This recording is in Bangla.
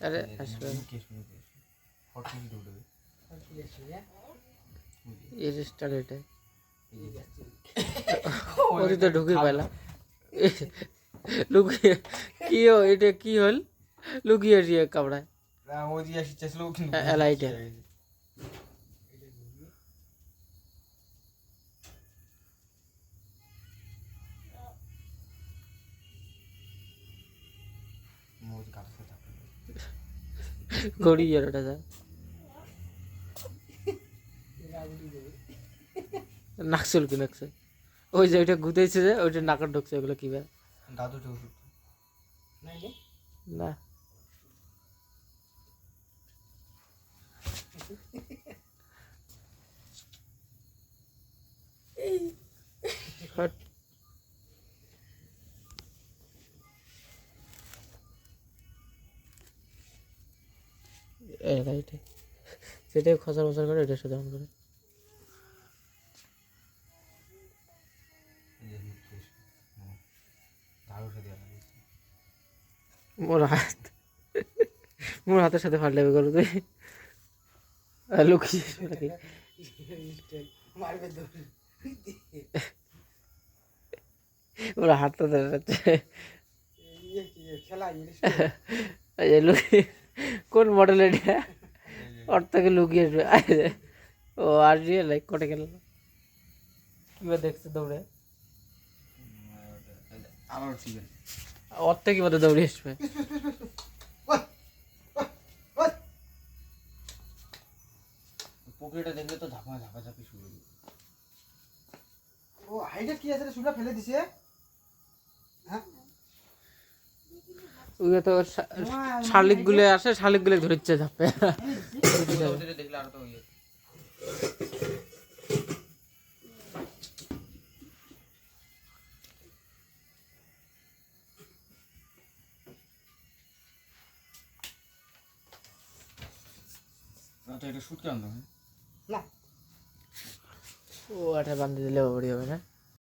আরে আসবে এর স্টার এটা ওই তো ঢুকে পেলাম লুকিয়ে কি এটা কি হল লুকিয়ে আছে কাপড়ায় এলাইটা ঘড়ি আর ওটা যা নাকসুল কি নাকসুল ওই যে ওইটা গুঁতেছে যে ওইটা নাকার ঢুকছে ওগুলো কি দাদু ওষুধ না রাইটে সেটাই খসার মশার করে এটা সাধারণ করে মোর হাতের সাথে ফাটলে করো তুই লুকিয়ে ওরা হাতটা ধরে যাচ্ছে কোন মডেল এটা ওর থেকে লুকিয়ে আসবে ও আর লাইক কটে গেল কিভাবে দেখছে দৌড়ে ওর থেকে কিভাবে দৌড়ে আসবে পুকুরটা দেখলে তো ঝাপাঝাপি শুরু হলো ও হাইটা কি আছে সুলা ফেলে দিছে হ্যাঁ ওই তো শালিক গুলো আসে শালিক গুলো ধরেছে ঝাপে দেখলে আর তো ইয়ে এটা শুট কেন না ও এটা বান্ধে দিলে বড়ি হবে না